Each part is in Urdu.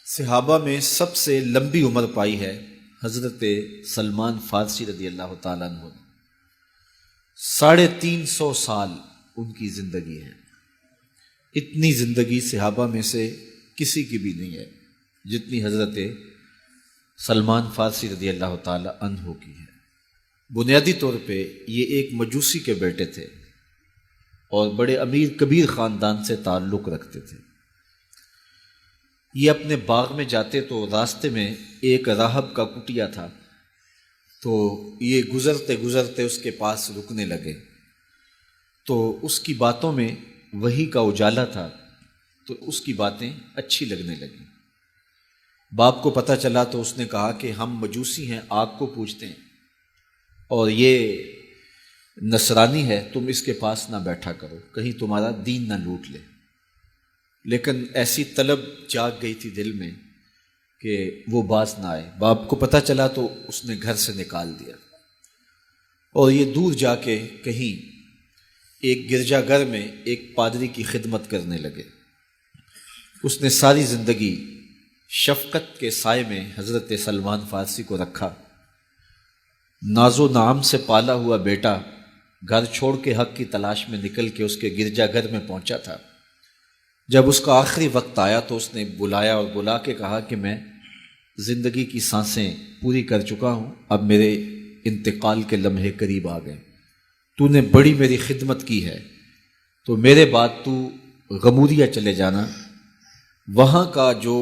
صحابہ میں سب سے لمبی عمر پائی ہے حضرت سلمان فارسی رضی اللہ تعالیٰ عنہ نے۔ 350 سال ان کی زندگی ہے۔ اتنی زندگی صحابہ میں سے کسی کی بھی نہیں ہے جتنی حضرت سلمان فارسی رضی اللہ تعالیٰ عنہ کی ہے۔ بنیادی طور پہ یہ ایک مجوسی کے بیٹے تھے اور بڑے امیر کبیر خاندان سے تعلق رکھتے تھے۔ یہ اپنے باغ میں جاتے تو راستے میں ایک راہب کا کٹیا تھا، تو یہ گزرتے گزرتے اس کے پاس رکنے لگے، تو اس کی باتوں میں وحی کا اجالا تھا، تو اس کی باتیں اچھی لگنے لگیں۔ باپ کو پتہ چلا تو اس نے کہا کہ ہم مجوسی ہیں، آگ کو پوجتے ہیں اور یہ نصرانی ہے، تم اس کے پاس نہ بیٹھا کرو، کہیں تمہارا دین نہ لوٹ لے۔ لیکن ایسی طلب جاگ گئی تھی دل میں کہ وہ باز نہ آئے۔ باپ کو پتہ چلا تو اس نے گھر سے نکال دیا اور یہ دور جا کے کہیں ایک گرجا گھر میں ایک پادری کی خدمت کرنے لگے۔ اس نے ساری زندگی شفقت کے سائے میں حضرت سلمان فارسی کو رکھا۔ ناز و نعام سے پالا ہوا بیٹا گھر چھوڑ کے حق کی تلاش میں نکل کے اس کے گرجا گھر میں پہنچا تھا۔ جب اس کا آخری وقت آیا تو اس نے بلایا اور بلا کے کہا کہ میں زندگی کی سانسیں پوری کر چکا ہوں، اب میرے انتقال کے لمحے قریب آ گئے، تو نے بڑی میری خدمت کی ہے، تو میرے بعد تو غمودیہ چلے جانا، وہاں کا جو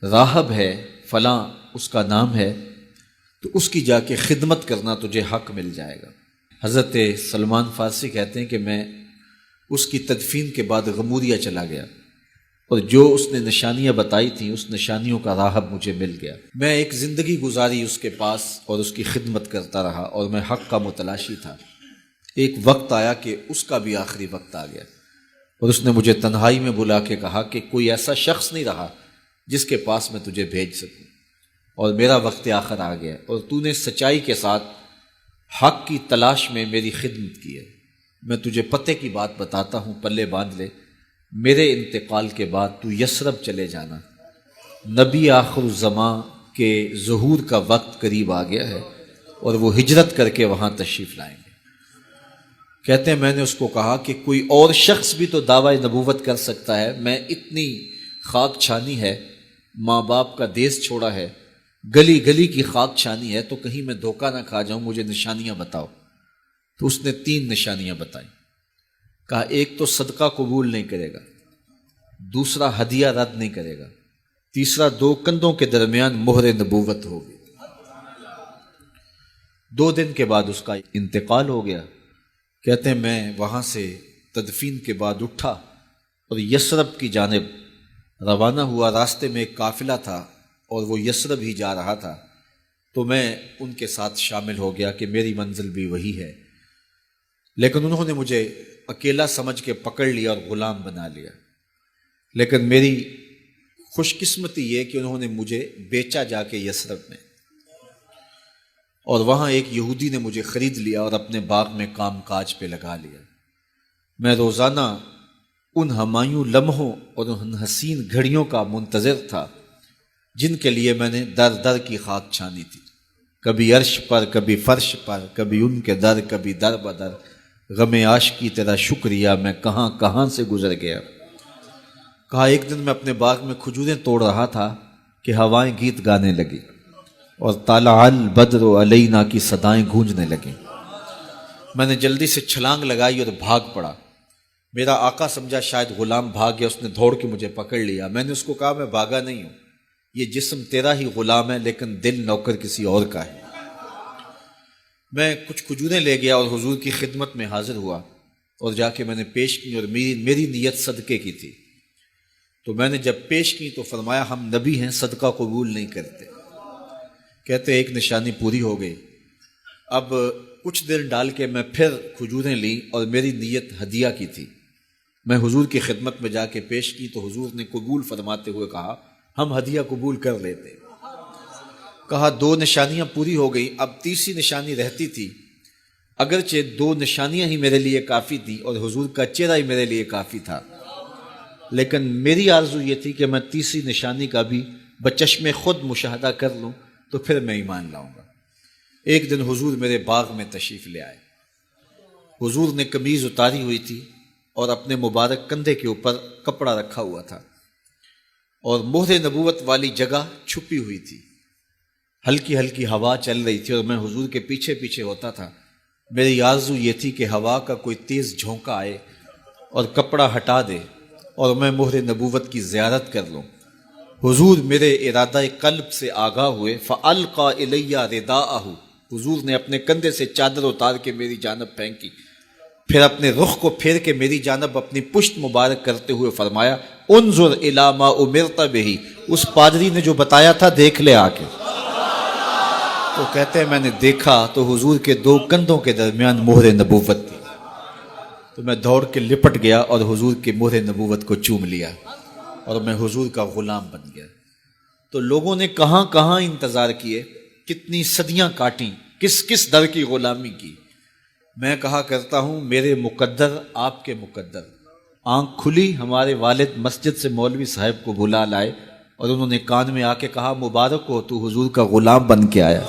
راہب ہے فلاں اس کا نام ہے، تو اس کی جا کے خدمت کرنا، تجھے حق مل جائے گا۔ حضرت سلمان فارسی کہتے ہیں کہ میں اس کی تدفین کے بعد غمودیہ چلا گیا اور جو اس نے نشانیاں بتائی تھیں اس نشانیوں کا راہب مجھے مل گیا۔ میں ایک زندگی گزاری اس کے پاس اور اس کی خدمت کرتا رہا اور میں حق کا متلاشی تھا۔ ایک وقت آیا کہ اس کا بھی آخری وقت آ گیا اور اس نے مجھے تنہائی میں بلا کے کہا کہ کوئی ایسا شخص نہیں رہا جس کے پاس میں تجھے بھیج سکوں، اور میرا وقت آخر آ گیا اور تو نے سچائی کے ساتھ حق کی تلاش میں میری خدمت کی ہے۔ میں تجھے پتے کی بات بتاتا ہوں، پلے باندھ لے، میرے انتقال کے بعد تو یثرب چلے جانا، نبی آخر الزمان کے ظہور کا وقت قریب آ گیا ہے اور وہ ہجرت کر کے وہاں تشریف لائیں گے۔ کہتے ہیں میں نے اس کو کہا کہ کوئی اور شخص بھی تو دعویٰ نبوت کر سکتا ہے، میں اتنی خاک چھانی ہے، ماں باپ کا دیس چھوڑا ہے، گلی گلی کی خاک چھانی ہے، تو کہیں میں دھوکہ نہ کھا جاؤں، مجھے نشانیاں بتاؤ۔ تو اس نے 3 نشانیاں بتائیں۔ کہا ایک تو صدقہ قبول نہیں کرے گا، دوسرا ہدیہ رد نہیں کرے گا، تیسرا 2 کندھوں کے درمیان مہر نبوت ہوگی۔ 2 دن کے بعد اس کا انتقال ہو گیا۔ کہتے ہیں میں وہاں سے تدفین کے بعد اٹھا اور یثرب کی جانب روانہ ہوا۔ راستے میں ایک قافلہ تھا اور وہ یثرب ہی جا رہا تھا، تو میں ان کے ساتھ شامل ہو گیا کہ میری منزل بھی وہی ہے، لیکن انہوں نے مجھے اکیلا سمجھ کے پکڑ لیا اور غلام بنا لیا۔ لیکن میری خوش قسمتی یہ کہ انہوں نے مجھے بیچا جا کے یثرب میں، اور وہاں ایک یہودی نے مجھے خرید لیا اور اپنے باغ میں کام کاج پہ لگا لیا۔ میں روزانہ ان ہمایوں لمحوں اور ان حسین گھڑیوں کا منتظر تھا جن کے لیے میں نے در در کی خاک چھانی تھی، کبھی عرش پر، کبھی فرش پر، کبھی ان کے در، کبھی در بدر، غم عاشقی تیرا شکریہ میں کہاں کہاں سے گزر گیا۔ کہا ایک دن میں اپنے باغ میں کھجوریں توڑ رہا تھا کہ ہوائیں گیت گانے لگی اور طلع البدر علینا کی صدائیں گونجنے لگیں۔ میں نے جلدی سے چھلانگ لگائی اور بھاگ پڑا۔ میرا آقا سمجھا شاید غلام بھاگ گیا، اس نے دوڑ کے مجھے پکڑ لیا۔ میں نے اس کو کہا میں بھاگا نہیں ہوں، یہ جسم تیرا ہی غلام ہے لیکن دل نوکر کسی اور کا ہے۔ میں کچھ کھجوریں لے گیا اور حضور کی خدمت میں حاضر ہوا اور جا کے میں نے پیش کی، اور میری نیت صدقے کی تھی۔ تو میں نے جب پیش کی تو فرمایا ہم نبی ہیں، صدقہ قبول نہیں کرتے۔ کہتے ایک نشانی پوری ہو گئی۔ اب کچھ دیر ڈال کے میں پھر کھجوریں لیں اور میری نیت ہدیہ کی تھی۔ میں حضور کی خدمت میں جا کے پیش کی تو حضور نے قبول فرماتے ہوئے کہا ہم ہدیہ قبول کر لیتے۔ کہا 2 نشانیاں پوری ہو گئی، اب تیسری نشانی رہتی تھی، اگرچہ 2 نشانیاں ہی میرے لیے کافی تھی اور حضور کا چہرہ ہی میرے لیے کافی تھا، لیکن میری آرزو یہ تھی کہ میں تیسری نشانی کا بھی بچشم خود مشاہدہ کر لوں تو پھر میں ایمان لاؤں گا۔ ایک دن حضور میرے باغ میں تشریف لے آئے۔ حضور نے قمیض اتاری ہوئی تھی اور اپنے مبارک کندھے کے اوپر کپڑا رکھا ہوا تھا اور مہر نبوت والی جگہ چھپی ہوئی تھی۔ ہلکی ہلکی ہوا چل رہی تھی اور میں حضور کے پیچھے پیچھے ہوتا تھا۔ میری آرزو یہ تھی کہ ہوا کا کوئی تیز جھونکا آئے اور کپڑا ہٹا دے اور میں مہر نبوت کی زیارت کر لوں۔ حضور میرے ارادہ قلب سے آگاہ ہوئے۔ فَأَلْقَى إِلَيَّ رِدَاءَهُ، حضور نے اپنے کندھے سے چادر اتار کے میری جانب پھینکی، پھر اپنے رخ کو پھیر کے میری جانب اپنی پشت مبارک کرتے ہوئے فرمایا انظر الی ما امرت بہ، اس پادری نے جو بتایا تھا دیکھ لے آ کے۔ تو کہتے ہیں میں نے دیکھا تو حضور کے دو کندھوں کے درمیان مہر نبوت تھی، تو میں دوڑ کے لپٹ گیا اور حضور کے مہر نبوت کو چوم لیا اور میں حضور کا غلام بن گیا۔ تو لوگوں نے کہاں کہاں انتظار کیے، کتنی صدیاں کاٹیں، کس کس در کی غلامی کی۔ میں کہا کرتا ہوں میرے مقدر آپ کے مقدر۔ آنکھ کھلی، ہمارے والد مسجد سے مولوی صاحب کو بلا لائے اور انہوں نے کان میں آ کے کہا مبارک ہو، تو حضور کا غلام بن کے آیا۔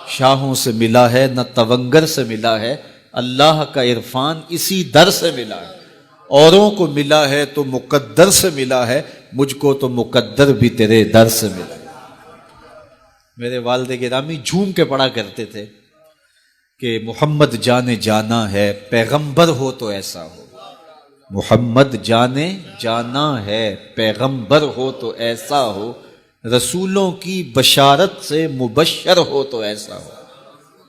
شاہوں سے ملا ہے نہ تونگر سے ملا ہے، اللہ کا عرفان اسی در سے ملا ہے۔ اوروں کو ملا ہے تو مقدر سے ملا ہے، مجھ کو تو مقدر بھی تیرے در سے ملا ہے۔ میرے والد گرامی جھوم کے پڑھا کرتے تھے کہ محمد جانے جانا ہے پیغمبر ہو تو ایسا ہو، محمد جانے جانا ہے پیغمبر ہو تو ایسا ہو، رسولوں کی بشارت سے مبشر ہو تو ایسا ہو،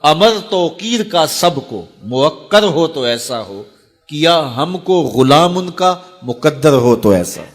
امر توقیر کا سب کو موقر ہو تو ایسا ہو، کیا ہم کو غلام ان کا مقدر ہو تو ایسا ہو۔